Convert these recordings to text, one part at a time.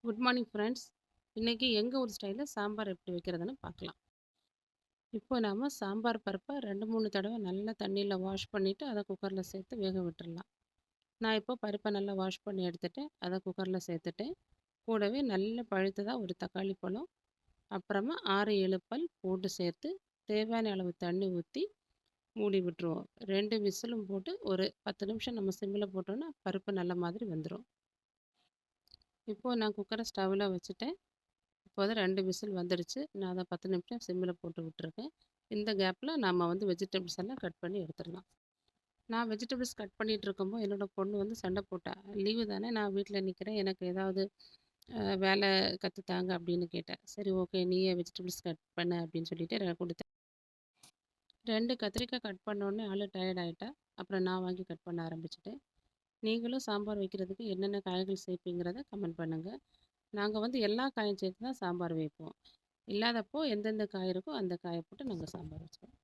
Good morning friends. இன்னைக்கு எங்க ஊர் ஸ்டைல்ல சாம்பார் எப்படி வைக்கிறதுன்னு பார்க்கலாம். இப்போ நாம சாம்பார் பருப்பை 2, 3 தடவை நல்லா தண்ணியில் வாஷ் பண்ணிவிட்டு அதை குக்கரில் சேர்த்து வேக விட்டுறலாம். நான் இப்போ பருப்பை நல்லா வாஷ் பண்ணி எடுத்துட்டு அதை குக்கரில் சேர்த்துட்டேன். கூடவே நல்ல பழுத்ததாக ஒரு தக்காளி பழம், அப்புறமா 6, 7 பல் பூண்டு சேர்த்து தேவையான அளவு தண்ணி ஊற்றி மூடி விட்டுருவோம். 2 விசிலும் போட்டு ஒரு 10 நிமிஷம் நம்ம சிம்மில் போட்டோன்னா பருப்பு நல்ல மாதிரி வெந்துடும். இப்போது நான் குக்கரை ஸ்டவ்வில் வச்சுட்டேன். இப்போது 2 விசில் வந்துடுச்சு. நான் அத 10 நிமிஷம் சிம்மில் போட்டு விட்டுருக்கேன். இந்த கேப்பில் நம்ம வெஜிடபிள்ஸ் எல்லாம் கட் பண்ணி எடுத்துடலாம். நான் வெஜிடபிள்ஸ் கட் பண்ணிட்டு இருக்கும்போது என்னோட பொண்ணு சண்டை போட்டா. "லீவு தானே, நான் வீட்டில் நிற்கிறேன். எனக்கு ஏதாவது வேலை கத்து தாங்க" அப்படின்னு கேட்டா. சரி, ஓகே, நீயே வெஜிடபிள்ஸ் கட் பண்ணு அப்படின்னு சொல்லிட்டு கொடுத்தேன். 2 கத்திரிக்காய் கட் பண்ணோடனே ஆளு டயர்ட் ஆயிட்டா. அப்புறம் நான் வாங்கி கட் பண்ண ஆரம்பிச்சுட்டேன். நீங்களும் சாம்பார் வைக்கிறதுக்கு என்னென்ன காய்கள் சேர்ப்பீங்கிறத கமெண்ட் பண்ணுங்கள். நாங்கள் எல்லா காயும் சேர்த்து தான் சாம்பார் வைப்போம். இல்லாதப்போ எந்தெந்த காய் இருக்கோ அந்த காயை போட்டு நாங்கள் சாம்பார் வச்சுருவோம்.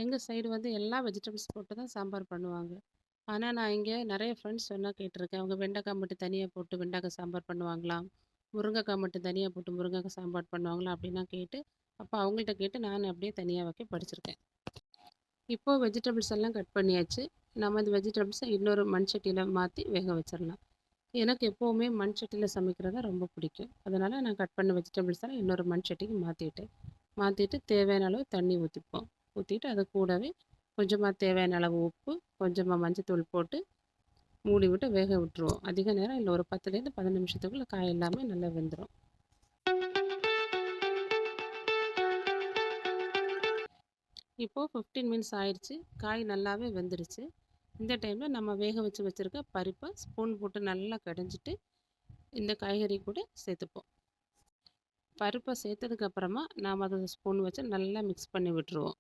எங்கள் சைடு எல்லா வெஜிடபிள்ஸ் போட்டு தான் சாம்பார் பண்ணுவாங்க. ஆனால் நான் இங்கே நிறைய ஃப்ரெண்ட்ஸ் சொன்னால் கேட்டிருக்கேன். அவங்க வெண்டைக்காய் மட்டும் தனியாக போட்டு வெண்டைக்காய் சாம்பார் பண்ணுவாங்களாம், முருங்கைக்காய் மட்டும் தனியாக போட்டு முருங்கைக்காய் சாம்பார் பண்ணுவாங்களா அப்படின்னா கேட்டு, அப்போ அவங்கள்ட்ட கேட்டு நான் அப்படியே தனியாக வைக்க படிச்சிருக்கேன். இப்போது வெஜிடபிள்ஸ் எல்லாம் கட் பண்ணியாச்சு. நம்ம இந்த வெஜிடபிள்ஸை இன்னொரு மண் சட்டியில் மாற்றி வேக வச்சிடலாம். எனக்கு எப்போவுமே மண் சட்டியில் சமைக்கிறது தான் ரொம்ப பிடிக்கும். அதனால் நான் கட் பண்ண வெஜிடபிள்ஸ் எல்லாம் இன்னொரு மண் சட்டிக்கு மாற்றிட்டு தேவையான அளவு தண்ணி ஊற்றிப்போம். ஊற்றிட்டு அது கூடவே கொஞ்சமாக தேவையான அளவு உப்பு, கொஞ்சமாக மஞ்சத்தூள் போட்டு மூடி விட்டு வேக விட்டுருவோம். அதிக நேரம் இல்லை, ஒரு 10லேருந்து 15 நிமிஷத்துக்குள்ளே காய் எல்லாமே நல்லா வெந்துடும். இப்போது 15 மினிட்ஸ் ஆயிடுச்சு. காய் நல்லாவே வெந்துடுச்சு. இந்த டைமில் நம்ம வேக வச்சுருக்க பருப்பை ஸ்பூன் போட்டு நல்லா கடைஞ்சிட்டு இந்த காய்கறி கூட சேர்த்துப்போம். பருப்பை சேர்த்ததுக்கப்புறமா நாம் அதை ஸ்பூன் வச்சு நல்லா மிக்ஸ் பண்ணி விட்டுருவோம்.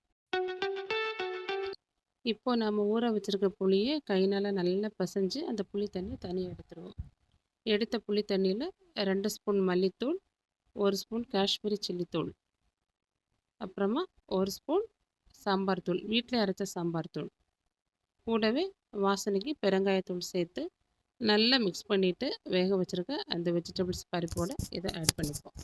இப்போ நம்ம ஊற வச்சுருக்க புளியை கையினால் நல்லா பிசைஞ்சு அந்த புளி தண்ணி தனியாக எடுத்துருவோம். எடுத்த புளி தண்ணியில் 2 ஸ்பூன் மல்லித்தூள், 1 ஸ்பூன் காஷ்மீரி சில்லி தூள், அப்புறமா 1 ஸ்பூன் சாம்பார் தூள், வீட்டில் அரைச்ச சாம்பார் தூள், கூடவே வாசனைக்கு பெருங்காயத்தூள் சேர்த்து நல்லா மிக்ஸ் பண்ணிவிட்டு வேக வச்சுருக்க அந்த வெஜிடபிள்ஸ் பருப்போடு இதை ஆட் பண்ணிப்போம்.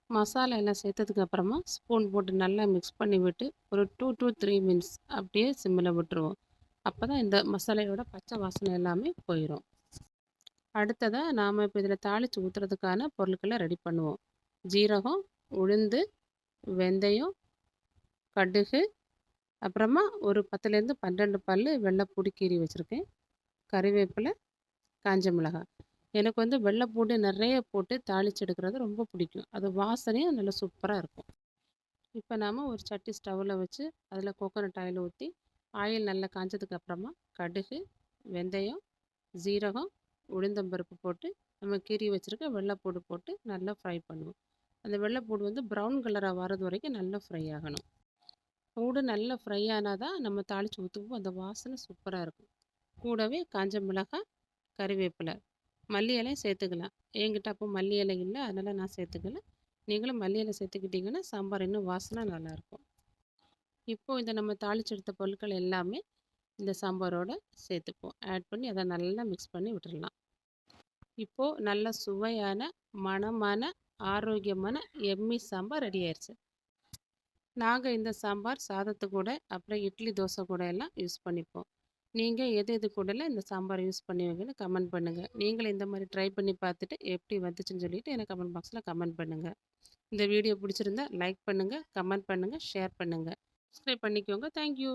மசாலா எல்லாம் சேர்த்ததுக்கப்புறமா ஸ்பூன் போட்டு நல்லா மிக்ஸ் பண்ணி விட்டு ஒரு 2 to 3 மினிட்ஸ் அப்படியே சிம்மில் விட்டுருவோம். அப்போ தான் இந்த மசாலையோட பச்சை வாசனை எல்லாமே போயிடும். அடுத்ததாக நாம் இப்போ இதில் தாளித்து ஊற்றுறதுக்கான பொருட்களை ரெடி பண்ணுவோம். ஜீரகம், உளுந்து, வெந்தயம், கடுகு, அப்புறமா ஒரு 10லேருந்து 12 பல் வெள்ளைப்பூடு கீறி வச்சுருக்கேன், கறிவேப்பிலை, காஞ்ச மிளகாய். எனக்கு வெள்ளைப்பூண்டு நிறைய போட்டு தாளித்து எடுக்கிறது ரொம்ப பிடிக்கும். அது வாசனையும் நல்லா சூப்பராக இருக்கும். இப்போ நாம் ஒரு சட்டி ஸ்டவ்வில் வச்சு அதில் கோகோனட் ஆயில் ஊற்றி ஆயில் நல்லா காஞ்சதுக்கு அப்புறமா கடுகு, வெந்தயம், ஜீரகம், உளுந்தம்பருப்பு போட்டு நம்ம கீறி வச்சுருக்க வெள்ளைப்பூடு போட்டு நல்லா ஃப்ரை பண்ணுவோம். அந்த வெள்ளைப்பூடு ப்ரௌன் கலராக வர்றது வரைக்கும் நல்லா ஃப்ரை ஆகணும். பூடு நல்லா ஃப்ரை ஆனால் தான் நம்ம தாளித்து ஊற்றுவோம், அந்த வாசனை சூப்பராக இருக்கும். கூடவே காஞ்ச மிளகாய், கறிவேப்பிலை, மல்லி இலையும் சேர்த்துக்கலாம். என்கிட்ட அப்போ மல்லி இலை இல்லை, அதனால் நான் சேர்த்துக்கல. நீங்களும் மல்லி இலை சேர்த்துக்கிட்டிங்கன்னா சாம்பார் இன்னும் வாசனை நல்லாயிருக்கும். இப்போது இந்த நம்ம தாளித்து எடுத்த பொருட்கள் எல்லாமே இந்த சாம்பாரோட சேர்த்துப்போம். ஆட் பண்ணி அதை நல்லா மிக்ஸ் பண்ணி விட்டுடலாம். இப்போது நல்ல சுவையான, மணமான, ஆரோக்கியமான எம்மி சாம்பார் ரெடி ஆயிடுச்சு. நாங்கள் இந்த சாம்பார் சாதத்து கூட, அப்புறம் இட்லி, தோசை கூட எல்லாம் யூஸ் பண்ணிப்போம். நீங்கள் எது எது கூடலாம் இந்த சாம்பார் யூஸ் பண்ணுவீங்கன்னு கமெண்ட் பண்ணுங்கள். நீங்களும் இந்த மாதிரி ட்ரை பண்ணி பார்த்துட்டு எப்படி வந்துச்சுன்னு சொல்லிவிட்டு எனக்கு கமெண்ட் பாக்ஸில் கமெண்ட் பண்ணுங்கள். இந்த வீடியோ பிடிச்சிருந்தா லைக் பண்ணுங்கள், கமெண்ட் பண்ணுங்கள், ஷேர் பண்ணுங்கள், சப்ஸ்கிரைப் பண்ணிக்கோங்க. தேங்க்யூ.